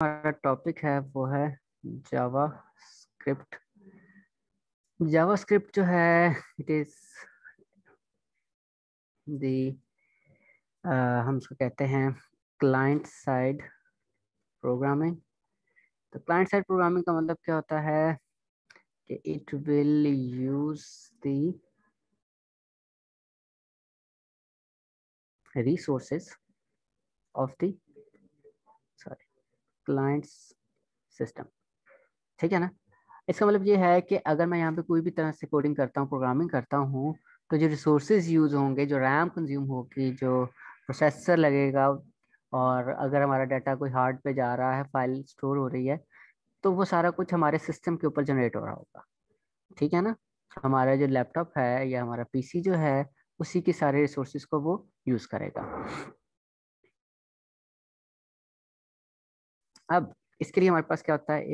हमारा टॉपिक है वो है जावा स्क्रिप्ट। जावा स्क्रिप्ट जो है इट इज दी हम उसको कहते हैं क्लाइंट साइड प्रोग्रामिंग। तो क्लाइंट साइड प्रोग्रामिंग का मतलब क्या होता है कि it will use the resources of the sorry clients system. ठीक है ना। इसका मतलब ये है कि अगर मैं यहाँ पे कोई भी तरह से कोडिंग करता हूँ, प्रोग्रामिंग करता हूँ, तो जो रिसोर्सेज यूज होंगे, जो रैम कंज्यूम होगी, जो प्रोसेसर लगेगा, और अगर हमारा डाटा कोई हार्ड पे जा रहा है, फाइल स्टोर हो रही है, तो वो सारा कुछ हमारे सिस्टम के ऊपर जनरेट हो रहा होगा। ठीक है ना। हमारा जो लैपटॉप है या हमारा पीसी जो है, उसी के सारे रिसोर्सेज को वो यूज करेगा। अब इसके लिए हमारे पास क्या होता है,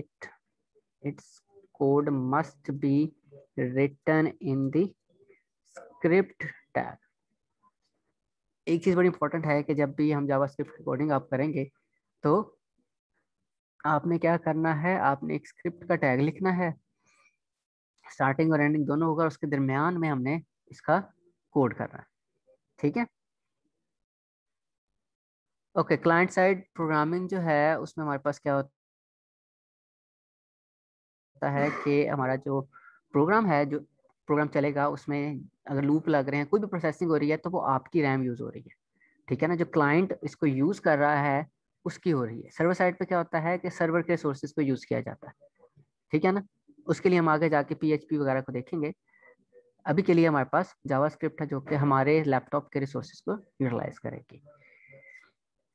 it's code must be written in the script tag. एक चीज बड़ी इंपॉर्टेंट है कि जब भी हम जावास्क्रिप्ट की कोडिंग आप करेंगे, तो आपने क्या करना है, आपने एक स्क्रिप्ट का टैग लिखना है। स्टार्टिंग और एंडिंग दोनों होगा, उसके दरमियान में हमने इसका कोड करना है। ठीक है। ओके, क्लाइंट साइड प्रोग्रामिंग जो है उसमें हमारे पास क्या होता है कि हमारा जो प्रोग्राम है, जो प्रोग्राम चलेगा, उसमें अगर लूप लग रहे हैं, कोई भी प्रोसेसिंग हो रही है, तो वो आपकी रैम यूज हो रही है। ठीक है ना। जो क्लाइंट इसको यूज कर रहा है उसकी हो रही है। सर्वर साइड पे क्या होता है कि सर्वर के सोर्सेज को यूज किया जाता है। ठीक है ना। उसके लिए हम आगे जाके पीएचपी वगैरह को देखेंगे। अभी के लिए हमारे पास जावास्क्रिप्ट है जो कि हमारे लैपटॉप के रिसोर्सेज को यूटिलाइज करेगी।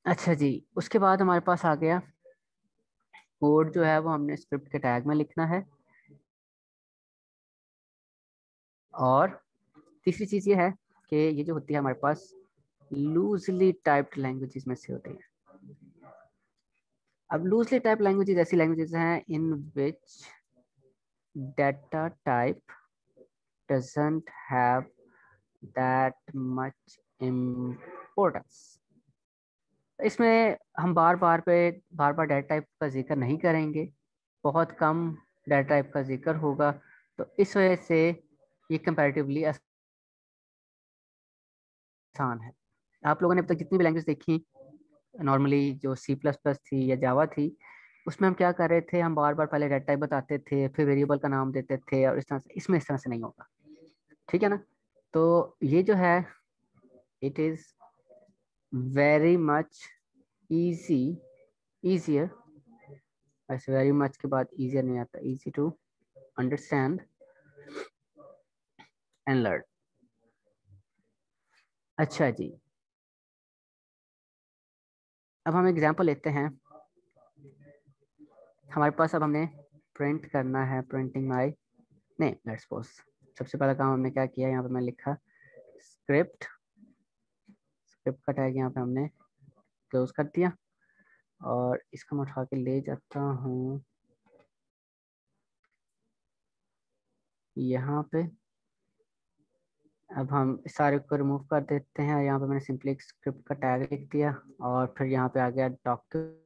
अच्छा जी, उसके बाद हमारे पास आ गया कोड जो है वो हमने स्क्रिप्ट के टैग में लिखना है। और तीसरी चीज ये है कि ये जो होती है हमारे पास लूजली टाइप्ड लैंग्वेजेस में से होती है। अब लूजली टाइप लैंग्वेजेस ऐसी लैंग्वेजेस हैं in which data type doesn't have that much importance. इसमें हम बार बार डाटा टाइप का जिक्र नहीं करेंगे, बहुत कम डाटा टाइप का जिक्र होगा। तो इस वजह से ये कंपैरेटिवली आसान है। आप लोगों ने अब तक जितनी भी लैंग्वेज देखी, नॉर्मली जो सी प्लस प्लस थी या जावा थी, उसमें हम क्या कर रहे थे, हम बार बार पहले डाटा टाइप बताते थे, फिर वेरिएबल का नाम देते थे, और इस तरह से। इसमें इस तरह से नहीं होगा। ठीक है ना। तो ये जो है it is very much easy easier, ऐसे वेरी मच के बाद easier नहीं आता, easy to understand and learn। अच्छा जी, अब हम एग्जांपल लेते हैं। हमारे पास अब हमने प्रिंट करना है, प्रिंटिंग माई नहीं, लेट्स सपोज सबसे पहला काम हमने क्या किया, यहाँ पे मैं लिखा स्क्रिप्ट। स्क्रिप्ट का टैग यहाँ पे हमने क्लोज कर दिया, और इसको मैं उठा के ले जाता हूँ यहाँ पे। अब हम इस सारे को रिमूव कर देते हैं। यहाँ पे मैंने सिंपली एक स्क्रिप्ट का टैग लिख दिया, और फिर यहाँ पे आ गया डॉक्यूमेंट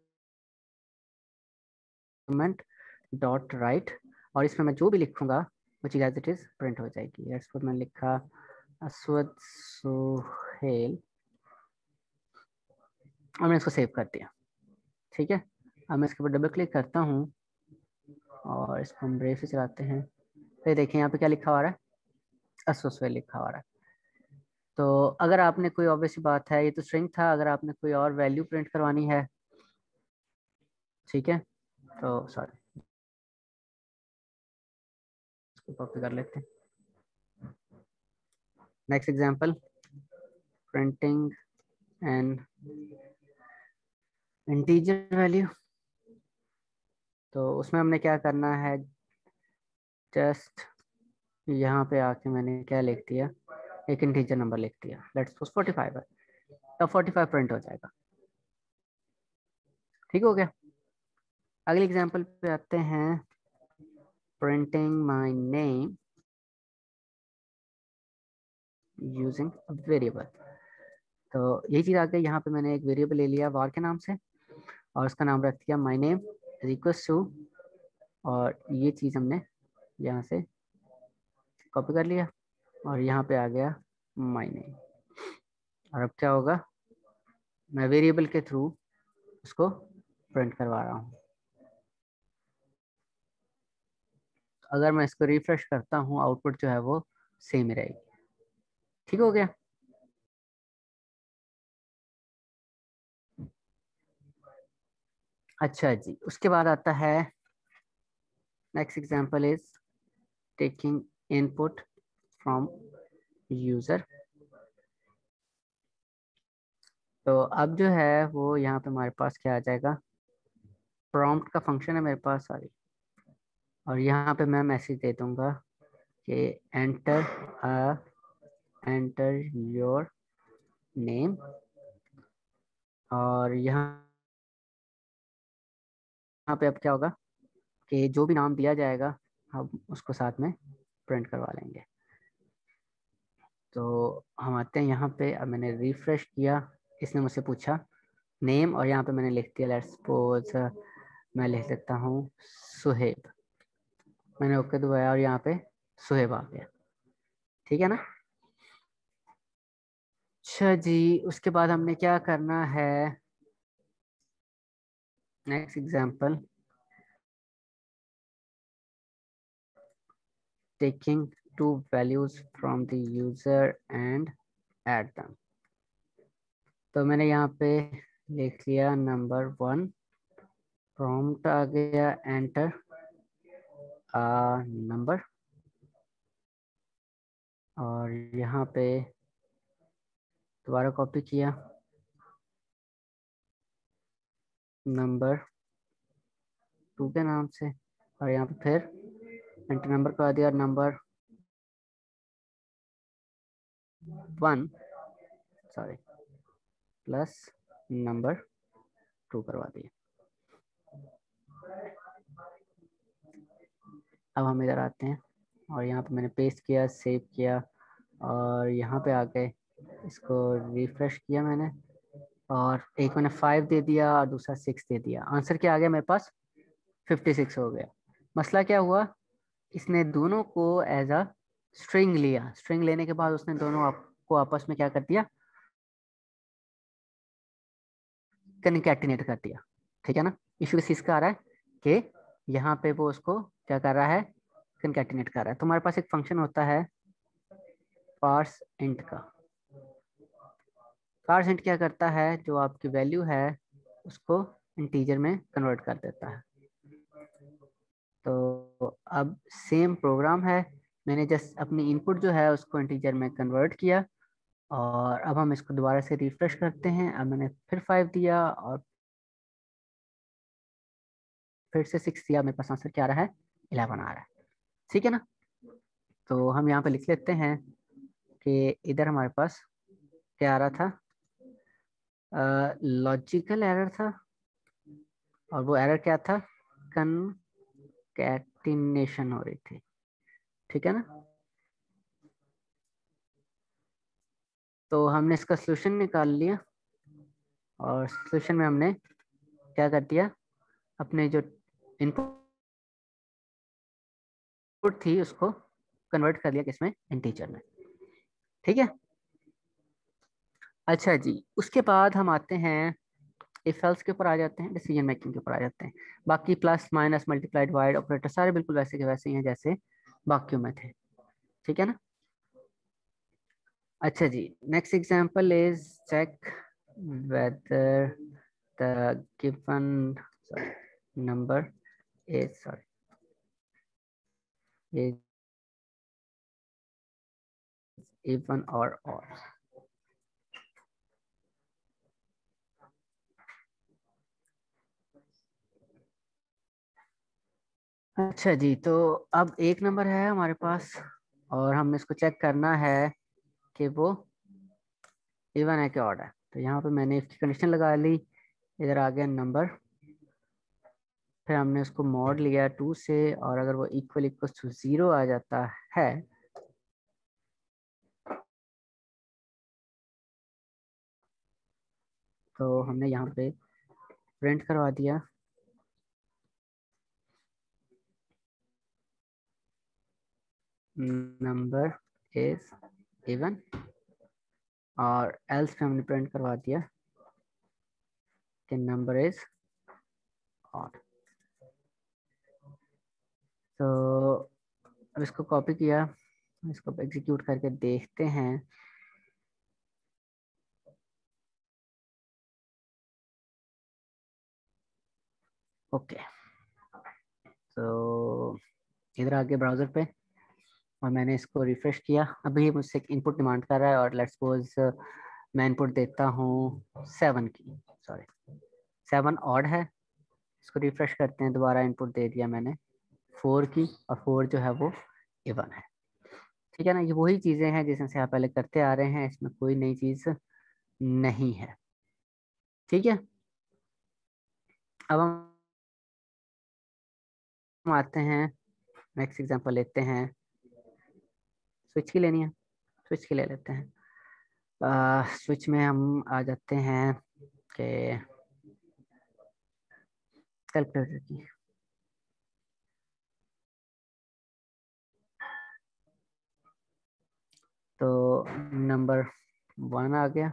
डॉट राइट, और इसमें मैं जो भी लिखूंगा वो चीज़ एज इट इज प्रिंट हो जाएगी। लेट्स सपोज मैंने लिखा असवद सुहेल, और मैंने इसको सेव कर दिया। ठीक है। अब मैं इसके ऊपर डबल क्लिक करता हूँ, और इसको हम ब्रेव से चलाते हैं, तो ये देखिए यहाँ पे क्या लिखा हुआ है, असवद सुहेल लिखा हुआ है। तो अगर आपने कोई, ऑब्वियस बात है, ये तो स्ट्रिंग था, अगर आपने कोई और वैल्यू प्रिंट करवानी है, ठीक है, तो सॉरी, इसको कॉपी कर लेते हैं। Next example, printing and integer value. तो उसमें हमने क्या करना है, जस्ट यहाँ पे आके मैंने क्या लिख दिया, एक इंटीजर नंबर लिख दिया। लेट्स सपोज 45 है, तब 45 प्रिंट हो जाएगा। ठीक हो गया। अगले एग्जांपल पे आते हैं, printing my name using variable. तो यही चीज आ गई, यहाँ पे मैंने एक वेरिएबल ले लिया वार के नाम से, और उसका नाम रख दिया my name is equal to, और ये चीज़ हमने यहाँ से कॉपी कर लिया और यहाँ पे आ गया माई नेम। और अब क्या होगा, मैं वेरिएबल के थ्रू उसको प्रिंट करवा रहा हूँ। अगर मैं इसको रिफ्रेश करता हूँ आउटपुट जो है वो सेम ही रहेगी। ठीक हो गया। अच्छा जी, उसके बाद आता है next example is taking input from user. तो अब जो है वो यहाँ पे हमारे पास क्या आ जाएगा, प्रॉम्प्ट का फंक्शन है मेरे पास, सॉरी, और यहाँ पे मैं मैसेज दे दूंगा कि एंटर योर नेम, और यहाँ पे अब क्या होगा कि जो भी नाम दिया जाएगा हम उसको साथ में प्रिंट करवा लेंगे। तो हम आते हैं यहाँ पे, अब मैंने रिफ्रेश किया, इसने मुझसे पूछा नेम और यहाँ पे मैंने लिख दिया, लेट्स सपोज मैं लिख सकता हूँ सुहेब। मैंने ओके दबाया और यहाँ पे सुहेब आ गया। ठीक है ना। अच्छा जी, उसके बाद हमने क्या करना है, next example taking two values from the user and add them। तो मैंने यहाँ पे लिख लिया नंबर 1, प्रॉम्प्ट आ गया एंटर नंबर, और यहाँ पे दोबारा कॉपी किया नंबर 2 के नाम से, और यहाँ पे फिर एंटर नंबर का दिया नंबर 1, सॉरी, प्लस नंबर 2 करवा दिया। अब हम इधर आते हैं और यहाँ पे मैंने पेस्ट किया, सेव किया, और यहाँ पे आके इसको रिफ्रेश किया मैंने, और एक मैंने 5 दे दिया और दूसरा 6 दे दिया। आंसर क्या आ गया मेरे पास, 56 हो गया। मसला क्या हुआ, इसने दोनों को एज अ स्ट्रिंग लिया, स्ट्रिंग लेने के बाद उसने दोनों को आपस में क्या कर दिया, कनकैटिनेट कर दिया। ठीक है ना। इशू इस चीज का आ रहा है कि यहाँ पे वो उसको क्या कर रहा है, कनकैटिनेट कर रहा है। तुम्हारे पास एक फंक्शन होता है पार्स इंट का। पार्स इंट क्या करता है, जो आपकी वैल्यू है उसको इंटीजर में कन्वर्ट कर देता है। तो अब सेम प्रोग्राम है, मैंने जस्ट अपनी इनपुट जो है उसको इंटीजर में कन्वर्ट किया, और अब हम इसको दोबारा से रिफ्रेश करते हैं। अब मैंने फिर 5 दिया और फिर से 6 दिया, मेरे पास आंसर क्या आ रहा है, 11 आ रहा है। ठीक है ना। तो हम यहाँ पे लिख लेते हैं कि इधर हमारे पास क्या आ रहा था, लॉजिकल एरर था, और वो एरर क्या था, कनकैटिनेशन हो रही थी। ठीक है ना। तो हमने इसका सोल्यूशन निकाल लिया, और सोल्यूशन में हमने क्या कर दिया, अपने जो इनपुट थी उसको कन्वर्ट कर लिया किसमें, इंटीजर में। ठीक है। अच्छा जी, उसके बाद हम आते हैं इफ एल्स के ऊपर आ जाते हैं, डिसीजन मेकिंग के ऊपर आ जाते हैं। बाकी plus minus multiply divide operator सारे बिल्कुल वैसे के वैसे ही हैं जैसे बाकियों में थे। ठीक है ना। अच्छा जी, next example is check whether the given number is sorry is even और ऑड। अच्छा जी, तो अब एक नंबर है हमारे पास और हमें इसको चेक करना है कि वो इवन है कि ऑड है। तो यहाँ पे मैंने इसकी कंडीशन लगा ली, इधर आ गया नंबर, फिर हमने उसको मॉड लिया 2 से, और अगर वो इक्वल इक्वल टू 0 आ जाता है तो हमने यहाँ पे प्रिंट करवा दिया नंबर इज इवन, और एल्स पे हमने प्रिंट करवा दिया कि नंबर इज ऑड। तो अब इसको कॉपी किया, इसको एग्जीक्यूट करके देखते हैं। ओके, तो इधर आके ब्राउजर पे, और मैंने इसको रिफ्रेश किया। अभी मुझसे एक इनपुट डिमांड कर रहा है, और लेट्स सपोज मैं इनपुट देता हूँ 7 की, सॉरी 7 ऑड है। इसको रिफ्रेश करते हैं, दोबारा इनपुट दे दिया मैंने 4 की, और 4 जो है वो इवन है। ठीक है ना, ये वही चीज़ें हैं जैसे आप पहले करते आ रहे हैं, इसमें कोई नई चीज़ नहीं है। ठीक है, अब हम आते हैं, नेक्स्ट एग्जांपल लेते हैं। स्विच की लेनी है, स्विच की ले लेते हैं। स्विच में हम आ जाते हैं कि कैलकुलेटर की। तो नंबर 1 आ गया,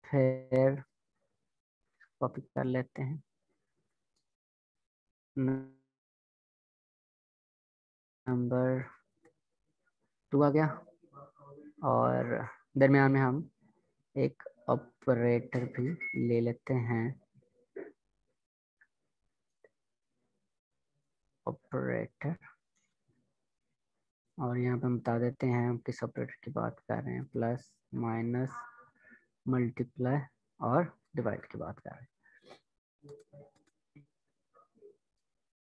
फिर कॉपी कर लेते हैं, नंबर 2 आ गया, और दरमियान में हम एक ऑपरेटर भी ले लेते हैं। ऑपरेटर, और यहाँ पे हम बता देते हैं हम किस ऑपरेटर की बात कर रहे हैं, प्लस माइनस मल्टीप्लाई और डिवाइड की बात कर रहे हैं।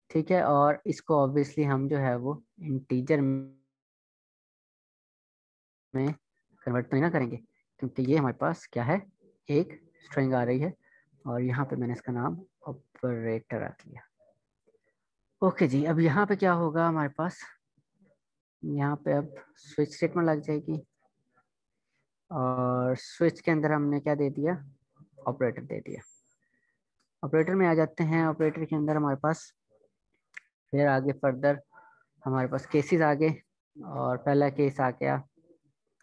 ठीक है, और इसको ऑब्वियसली हम जो है वो इंटीजर में कन्वर्ट तो नहीं ना करेंगे, क्योंकि ये हमारे पास क्या है, एक स्ट्रिंग आ रही है, और यहाँ पे मैंने इसका नाम ऑपरेटर रख लिया। ओके जी, अब यहाँ पे क्या होगा हमारे पास, यहाँ पे अब स्विच स्टेटमेंट लग जाएगी, और स्विच के अंदर हमने क्या दे दिया, ऑपरेटर दे दिया। ऑपरेटर में आ जाते हैं, ऑपरेटर के अंदर हमारे पास फिर आगे फर्दर हमारे पास केसेस आ गए, और पहला केस आ गया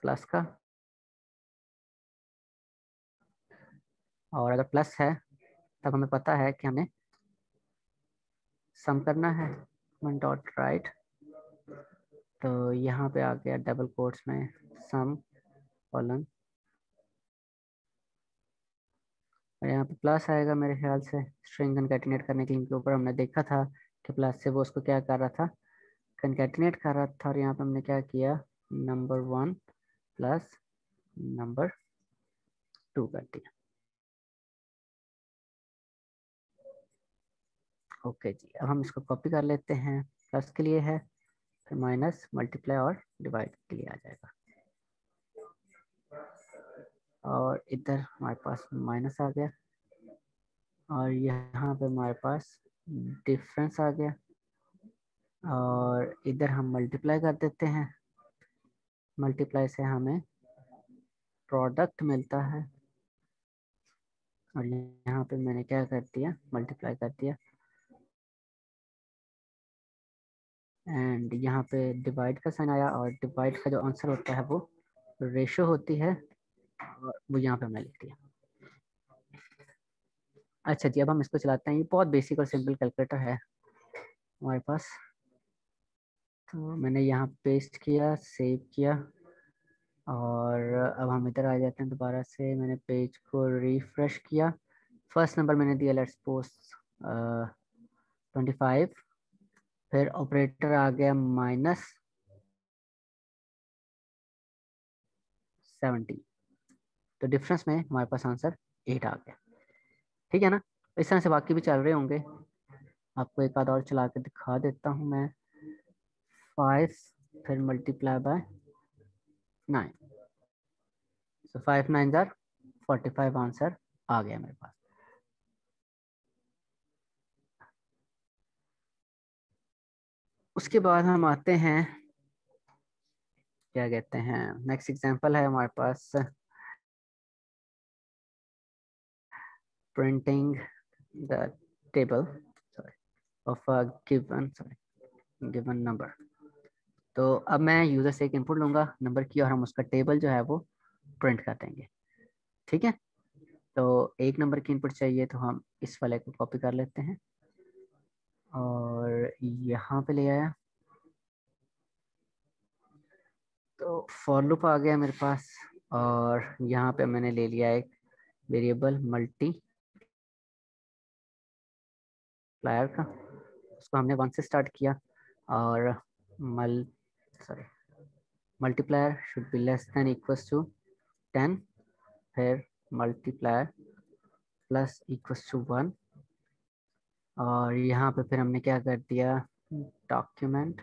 प्लस का, और अगर प्लस है तब हमें पता है कि हमें सम करना है, वन डॉट राइट। तो यहाँ पे आ गया डबल कोट्स में सम कॉलन, और यहाँ पे प्लस आएगा मेरे ख्याल से स्ट्रिंग कनकैटिनेट करने के लिए, इनके ऊपर हमने देखा था कि प्लस से वो उसको क्या कर रहा था, कनकैटिनेट कर रहा था। और यहाँ पे हमने क्या किया, नंबर 1 प्लस नंबर 2 कर दिया। ओके जी, अब हम इसको कॉपी कर लेते हैं, प्लस के लिए है, फिर माइनस मल्टीप्लाई और डिवाइड के लिए आ जाएगा, और इधर हमारे पास माइनस आ गया, और यहाँ पे हमारे पास डिफरेंस आ गया, और इधर हम मल्टीप्लाई कर देते हैं, मल्टीप्लाई से हमें प्रोडक्ट मिलता है, और यहाँ पे मैंने क्या कर दिया, मल्टीप्लाई कर दिया, एंड यहाँ पे डिवाइड का साइन आया, और डिवाइड का जो आंसर होता है वो रेशो होती है, और वो यहाँ पे हमने लिख दिया। अच्छा जी, अब हम इसको चलाते हैं। ये बहुत बेसिक और सिंपल कैलकुलेटर है हमारे पास। तो मैंने यहाँ पेस्ट किया, सेव किया, और अब हम इधर आ जाते हैं। दोबारा से मैंने पेज को रिफ्रेश किया, फर्स्ट नंबर मैंने दिया लेट्स पोस्ट 25, फिर ऑपरेटर आ गया -70, तो डिफरेंस में हमारे पास आंसर 8 आ गया। ठीक है ना, इस तरह से बाकी भी चल रहे होंगे, आपको एक आध और चला के दिखा देता हूँ मैं। 5 फिर मल्टीप्लाई बाय 9, so 5 9 जार 45 आंसर आ गया मेरे पास। उसके बाद हम आते हैं, क्या कहते हैं, नेक्स्ट एग्जांपल है हमारे पास printing the table sorry of a given number। तो अब मैं यूजर से एक इनपुट लूंगा नंबर की और हम उसका टेबल जो है वो प्रिंट कर देंगे। ठीक है, तो एक नंबर की इनपुट चाहिए तो हम इस वाले को कॉपी कर लेते हैं और यहाँ पे ले आया। तो फॉर लूप आ गया मेरे पास और यहाँ पे मैंने ले लिया एक वेरिएबल मल्टीप्लायर का, उसको हमने 1 से स्टार्ट किया और multiplier should be less than equals to 10, फिर मल्टीप्लायर प्लस इक्वल्स टू 1 और यहाँ पे फिर हमने क्या कर दिया डॉक्यूमेंट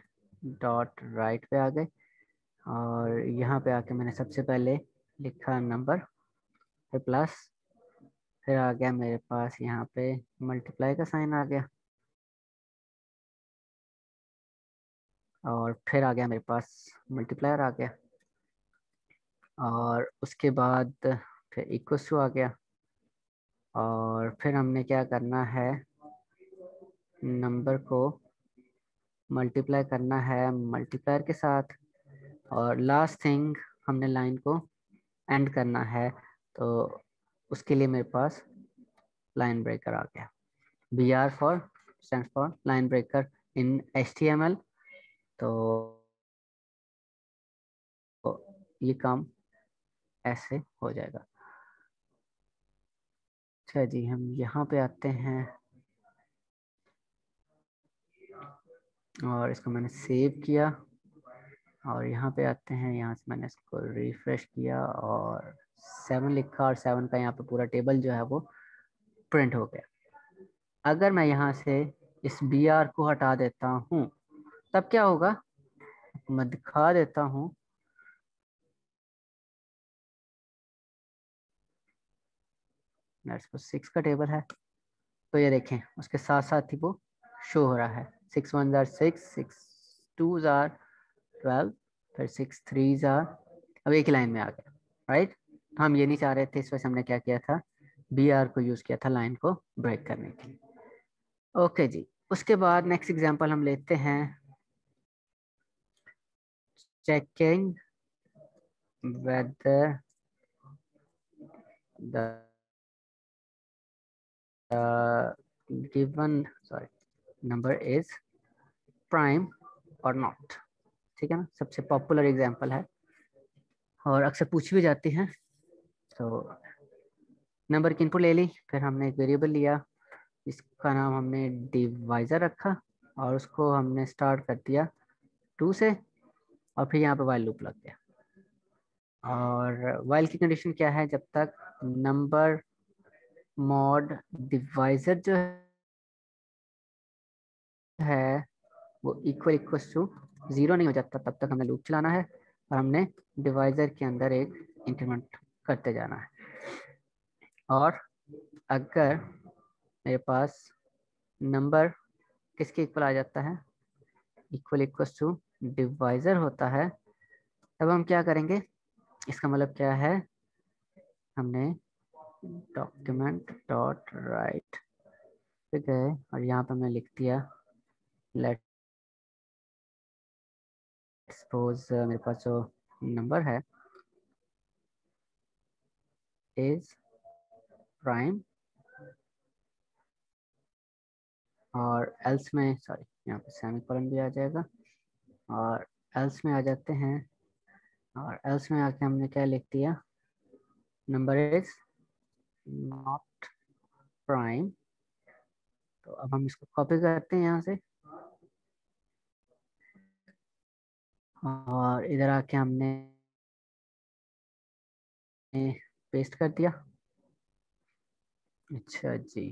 डॉट राइट पे आ गए और यहाँ पे आके मैंने सबसे पहले लिखा नंबर, फिर प्लस, फिर आ गया मेरे पास यहाँ पे मल्टीप्लाई का साइन आ गया और फिर आ गया मेरे पास मल्टीप्लायर आ गया और उसके बाद फिर इक्वल्स टू आ गया और फिर हमने क्या करना है नंबर को मल्टीप्लाई करना है मल्टीप्लायर के साथ और लास्ट थिंग हमने लाइन को एंड करना है, तो उसके लिए मेरे पास लाइन ब्रेकर आ गया। BR stands for line breaker in HTML। तो ये काम ऐसे हो जाएगा। अच्छा जी, हम यहाँ पे आते हैं और इसको मैंने सेव किया और यहाँ पे आते हैं, यहाँ से मैंने इसको रिफ्रेश किया और 7 लिखा और 7 का यहाँ पे पूरा टेबल जो है वो प्रिंट हो गया। अगर मैं यहाँ से इस BR को हटा देता हूँ तब क्या होगा, मैं दिखा देता हूँ। लेट्स सपोज 6 का टेबल है तो ये देखें उसके साथ साथ ही वो शो हो रहा है 6 1 जार 6, 6 2 जार 12, फिर 6 3 जार, अब एक ही लाइन में आ गया। राइट, हम ये नहीं चाह रहे थे, इस वजह से हमने क्या किया था BR को यूज किया था लाइन को ब्रेक करने के लिए। ओके जी, उसके बाद नेक्स्ट एग्जांपल हम लेते हैं checking whether the given number is prime or not। ठीक है ना, सबसे पॉपुलर एग्जांपल है और अक्सर पूछ भी जाती हैं। तो नंबर की इनपुट ले ली, फिर हमने एक वेरिएबल लिया इसका नाम हमने डिवाइजर रखा और उसको हमने स्टार्ट कर दिया 2 से और फिर यहाँ पे वाइल लूप लग गया और वाइल की कंडीशन क्या है, जब तक नंबर मॉड डिवाइजर जो है वो इक्वल्स टू 0 नहीं हो जाता तब तक हमें लूप चलाना है और हमने डिवाइजर के अंदर एक इंक्रीमेंट करते जाना है। और अगर मेरे पास नंबर किसके इक्वल आ जाता है, इक्वल्स टू डिवाइजर होता है, तब हम क्या करेंगे, इसका मतलब क्या है, हमने डॉक्यूमेंट डॉट राइट पे गए और यहाँ पे मैं लिख दिया लेट्स सपोज मेरे पास जो नंबर है इज प्राइम और एल्स में यहाँ पे सेमीकोलन भी आ जाएगा और एल्स में आ जाते हैं और एल्स में आके हमने क्या लिख दिया नंबर इज नॉट प्राइम। तो अब हम इसको कॉपी करते हैं यहाँ से और इधर आके हमने पेस्ट कर दिया। अच्छा जी,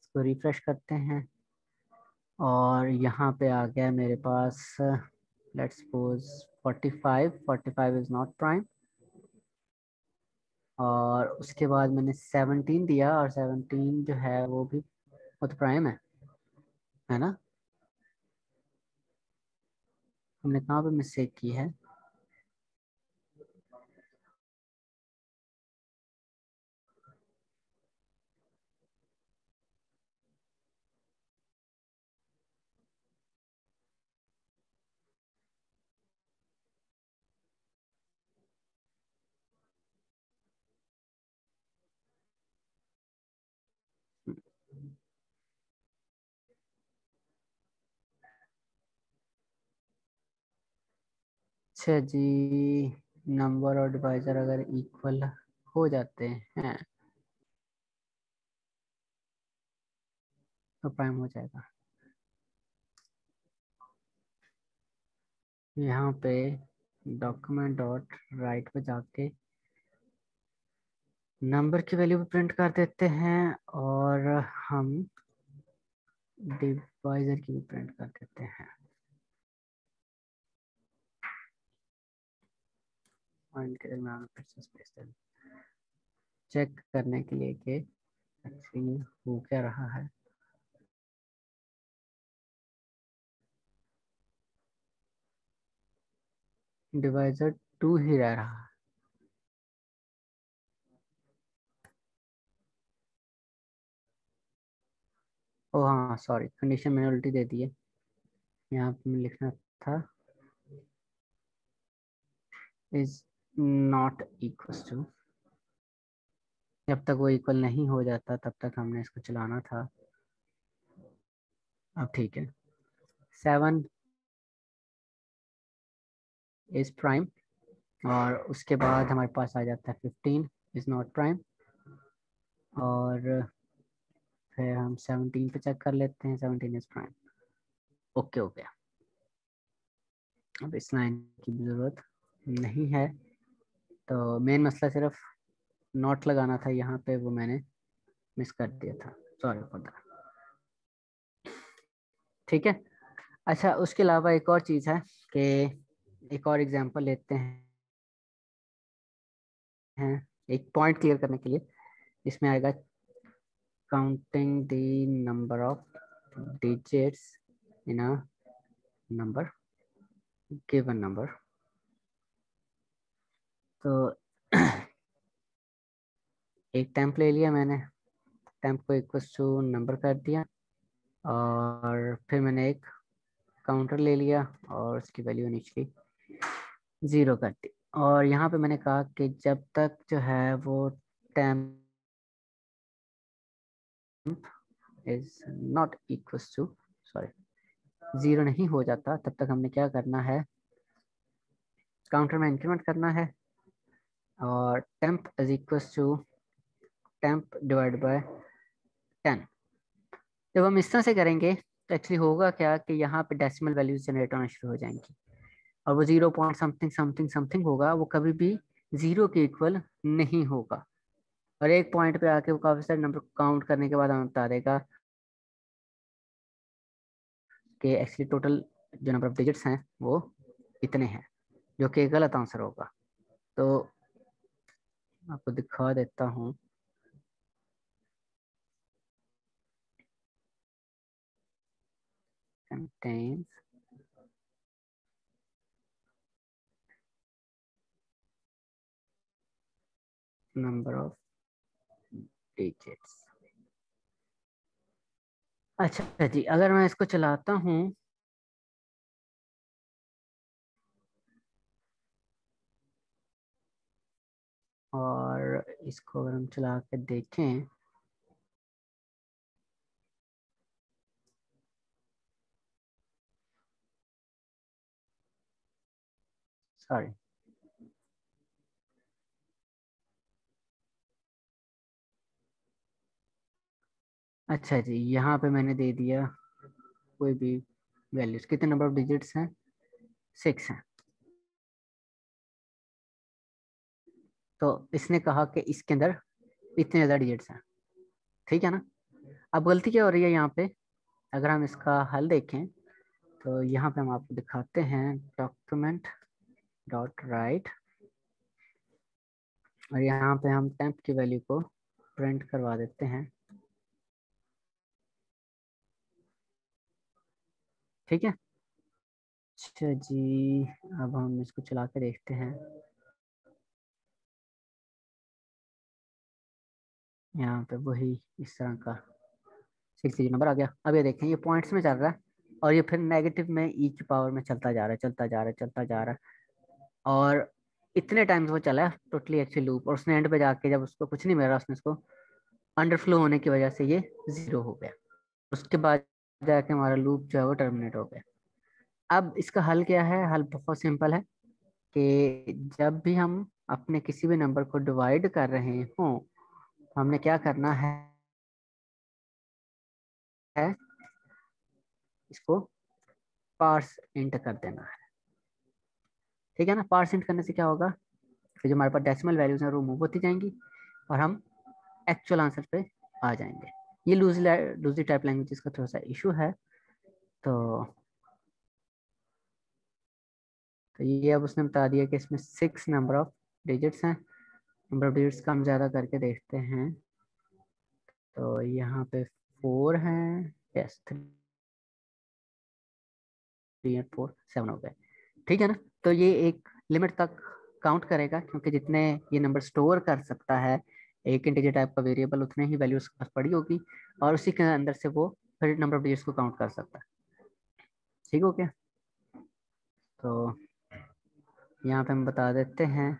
इसको रिफ्रेश करते हैं और यहाँ पे आ गया मेरे पास let's suppose 45 is not prime और उसके बाद मैंने 17 दिया और 17 जो है वो तो प्राइम है ना। हमने कहाँ पे मिस्टेक की है, अच्छा जी, नंबर और डिवाइजर अगर इक्वल हो जाते हैं तो प्राइम हो जाएगा। यहाँ पे डॉक्यूमेंट डॉट राइट पे जाके नंबर की वैल्यू भी प्रिंट कर देते हैं और हम डिवाइजर की भी प्रिंट कर देते हैं। इनके दरमियान फिर से स्पेस चेक करने के लिए कि एक्चुअली हो क्या रहा है। डिवाइजर 2 ही रह रहा है। ओ हाँ सॉरी, कंडीशन मैंने उल्टी दे दी है। यहाँ पे मैं लिखना था इज नॉट इक्वल टू, जब तक वो इक्वल नहीं हो जाता तब तक हमने इसको चलाना था। अब ठीक है, 7 इज प्राइम और उसके बाद हमारे पास आ जाता है 15 इज नॉट प्राइम और फिर हम 17 पे चेक कर लेते हैं, 17 इज प्राइम। ओके हो गया। अब इस लाइन की जरूरत नहीं है, तो मेन मसला सिर्फ नॉट लगाना था यहाँ पे, वो मैंने मिस कर दिया था, सॉरी फॉर दैट। ठीक है। अच्छा, उसके अलावा एक और चीज़ है कि एक और एग्जांपल लेते हैं एक पॉइंट क्लियर करने के लिए। इसमें आएगा counting the number of digits in a number given number. तो एक टेम्प ले लिया मैंने, टेम्प को इक्वल टू नंबर कर दिया और फिर मैंने एक काउंटर ले लिया और उसकी वैल्यू इनिशियली 0 कर दी। और यहाँ पे मैंने कहा कि जब तक जो है वो temp is not equal to, sorry, 0 नहीं हो जाता तब तक हमने क्या करना है, काउंटर में इंक्रीमेंट करना है और temp is equal to temp divide by 10। जब हम इस तरह से करेंगे तो एक्चुअली होगा क्या कि यहाँ पे डेसिमल वैल्यूज जनरेट होना शुरू हो जाएंगी और वो 0 पॉइंट समथिंग समथिंग समथिंग होगा, वो कभी भी 0 के इक्वल नहीं होगा। और एक पॉइंट पे आके वो काफी सारे नंबर काउंट करने के बाद हमें बता देगा कि एक्चुअली टोटल जो नंबर ऑफ डिजिट्स हैं वो इतने हैं, जो कि गलत आंसर होगा। तो आपको दिखा देता हूँ। Contains number of digits. अच्छा जी, अगर मैं इसको चलाता हूँ और इसको अगर हम चला के देखें सॉरी, अच्छा जी, यहाँ पे मैंने दे दिया कोई भी वैल्यूज, कितने नंबर ऑफ डिजिट्स हैं, 6 हैं। तो इसने कहा कि इसके अंदर इतने ज़्यादा डिजिट्स हैं, ठीक है ना। अब गलती क्या हो रही है यहाँ पे, अगर हम इसका हल देखें तो यहाँ पे हम आपको दिखाते हैं डॉक्यूमेंट डॉट राइट और यहाँ पे हम टेम्प की वैल्यू को प्रिंट करवा देते हैं। ठीक है। अच्छा जी, अब हम इसको चला के देखते हैं। यहाँ पे वही इस तरह का 6 डिजिट नंबर आ गया। अब ये देखें, ये पॉइंट्स में चल रहा है और ये फिर नेगेटिव में ई की पावर में चलता जा रहा है, चलता जा रहा है, चलता जा रहा है और इतने टाइम्स वो चला है टोटली एक्चुअली लूप, और उसने एंड पे जाके जब उसको कुछ नहीं मिल रहा, उसने इसको अंडरफ्लो होने की वजह से ये 0 हो गया। उसके बाद जाके हमारा लूप जो है वो टर्मिनेट हो गया। अब इसका हल क्या है, हल बहुत सिंपल है। कि जब भी हम अपने किसी भी नंबर को डिवाइड कर रहे हों तो हमने क्या करना है इसको पार्स इंट कर देना है। ठीक है ना। पार्स इंट करने से क्या होगा कि जो हमारे पास डेसिमल वैल्यूज हैं वो रिमूव होती जाएंगी और हम एक्चुअल आंसर पे आ जाएंगे। ये लूजली टाइप लैंग्वेजेस का थोड़ा सा इशू है। तो ये अब उसने बता दिया कि इसमें 6 नंबर ऑफ डिजिट्स हैं। नंबर ऑफ डिजिट्स का हम ज़्यादा करके देखते हैं। तो यहाँ पे 4 हैं, यस 3 और 4 7 हो गए। ठीक है ना। तो ये एक लिमिट तक काउंट करेगा क्योंकि जितने ये नंबर स्टोर कर सकता है एक इंटीजर टाइप का वेरिएबल उतने ही वैल्यू उसके पास पड़ी होगी और उसी के अंदर से वो फिर नंबर ऑफ डिजिट्स को काउंट कर सकता है। ठीक हो गया। तो यहाँ पे हम बता देते हैं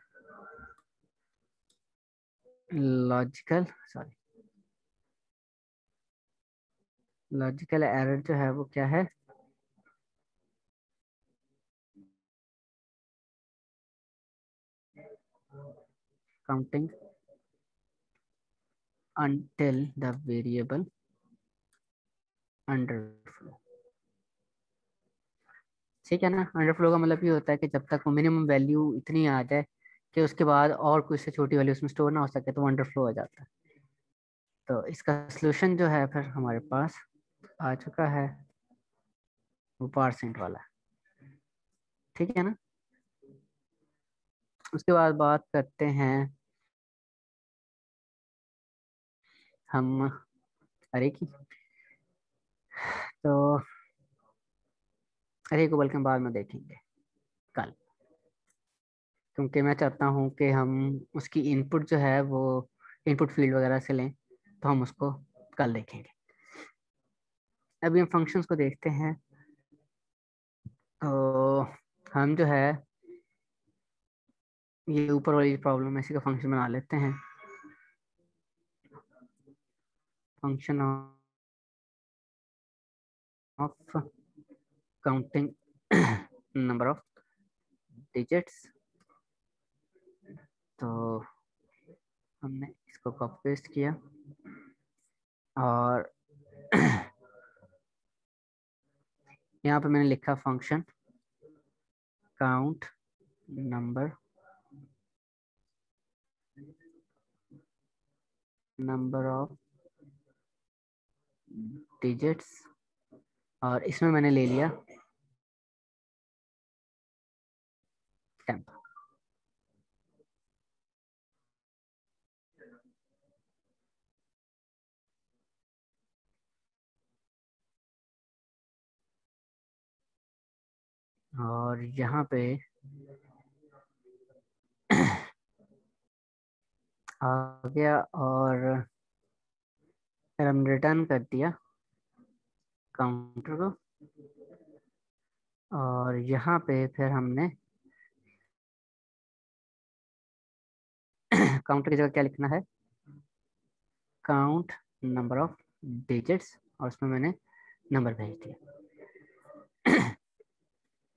सॉरी लॉजिकल एरर जो है वो क्या है। Counting until the variable underflow. ठीक है ना। अंडरफ्लो का मतलब ये होता है कि जब तक वो मिनिमम वैल्यू इतनी आ जाए कि उसके बाद और कोई से छोटी वैल्यू उसमें स्टोर ना हो सके तो वो अंडरफ्लो हो जाता है। तो इसका सोल्यूशन जो है फिर हमारे पास आ चुका है, वो % वाला है। ठीक है ना। उसके बाद बात करते हैं हम अरे की। तो अरे को बल्कि हम बाद में देखेंगे कल, क्योंकि मैं चाहता हूँ कि हम उसकी इनपुट जो है वो इनपुट फील्ड वगैरह से लें, तो हम उसको कल देखेंगे। अभी हम फंक्शंस को देखते हैं। तो हम जो है ये ऊपर वाली प्रॉब्लम इसी का फंक्शन बना लेते हैं। Function of counting number of digits. तो हमने इसको कॉपी पेस्ट किया और यहाँ पे मैंने लिखा function count number of digits और इसमें मैंने ले लिया टेम्प। और यहाँ पे आ गया और फिर हमने रिटर्न कर दिया काउंटर को। और यहाँ पे फिर हमने काउंटर की जगह क्या लिखना है, काउंट नंबर ऑफ डिजिट्स और उसमें मैंने नंबर भेज दिया।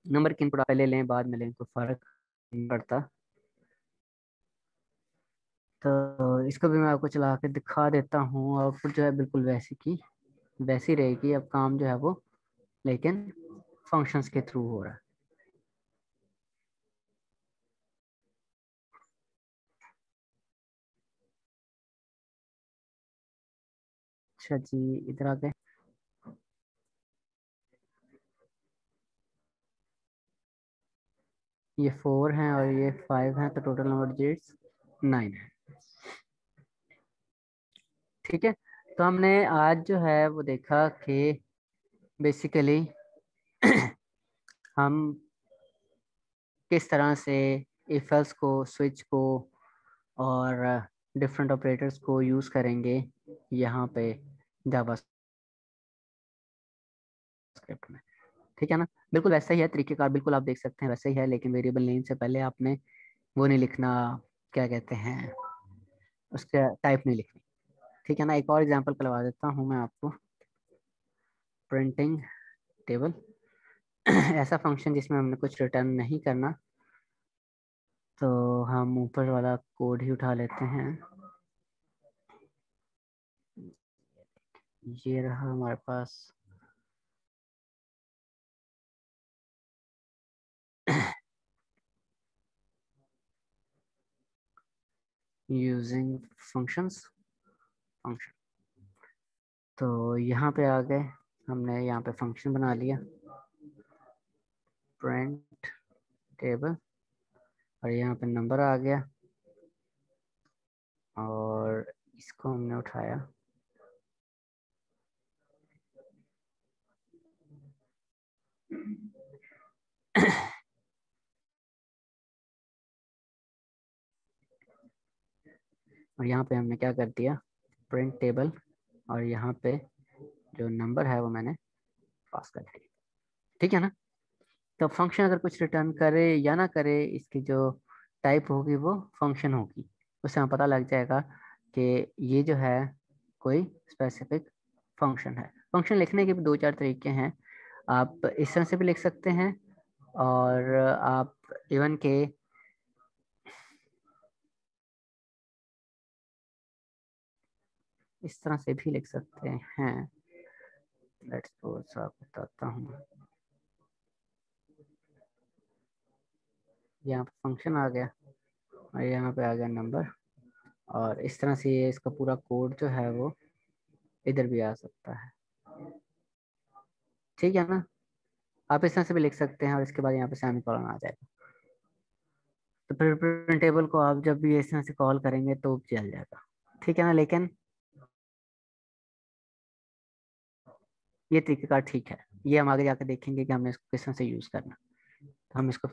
नंबर की इनपुट पहले लें बाद में लें कोई फर्क नहीं पड़ता। तो इसको भी मैं आपको चला के दिखा देता हूँ। आउटपुट जो है बिल्कुल वैसी की वैसी रहेगी। अब काम जो है वो लेकिन फंक्शंस के थ्रू हो रहा है। अच्छा जी, इधर आ गए। ये 4 हैं और ये 5 हैं, तो टोटल नंबर डिजिट्स 9 है। ठीक है। तो हमने आज जो है वो देखा कि बेसिकली हम किस तरह से इफ एल्स को, स्विच को और डिफरेंट ऑपरेटर्स को यूज़ करेंगे यहाँ पे जावास्क्रिप्ट में। ठीक है ना। बिल्कुल वैसा ही है तरीकेकार, बिल्कुल आप देख सकते हैं वैसा ही है, लेकिन वेरिएबल नेम से पहले आपने वो नहीं लिखना, क्या कहते हैं, उसका टाइप नहीं लिखनी। ठीक है ना। एक और एग्जांपल करवा देता हूँ मैं आपको। प्रिंटिंग टेबल ऐसा फंक्शन जिसमें हमने कुछ रिटर्न नहीं करना, तो हम ऊपर वाला कोड ही उठा लेते हैं। ये रहा हमारे पास। Using functions function. तो यहाँ पे आ गए, हमने यहाँ पे फंक्शन बना लिया प्रिंट टेबल, और यहाँ पे नंबर आ गया और इसको हमने उठाया। और यहाँ पे हमने क्या कर दिया, प्रिंट टेबल, और यहाँ पे जो नंबर है वो मैंने पास कर दिया। ठीक है ना। तो फंक्शन अगर कुछ रिटर्न करे या ना करे, इसकी जो टाइप होगी वो फंक्शन होगी। उससे हमें पता लग जाएगा कि ये जो है कोई स्पेसिफिक फंक्शन है। फंक्शन लिखने के भी दो चार तरीके हैं। आप इस तरह से भी लिख सकते हैं, और आप इवन के इस तरह से भी लिख सकते हैं। लेट्स सपोज आप बताता हूँ। यहाँ पे फंक्शन आ गया और यहाँ पे आ गया नंबर, और इस तरह से ये इसका पूरा कोड जो है वो इधर भी आ सकता है। ठीक है ना। आप इस तरह से भी लिख सकते हैं, और इसके बाद यहाँ पे सेमीकोलन आ जाएगा। तो फिर प्रिंट टेबल को आप जब भी इस तरह से कॉल करेंगे तो चल जाएगा। ठीक है ना। लेकिन ये तरीकेकार ठीक है, ये हम आगे जाकर देखेंगे कि हमने इसको किस तरह से यूज करना। तो हम इसको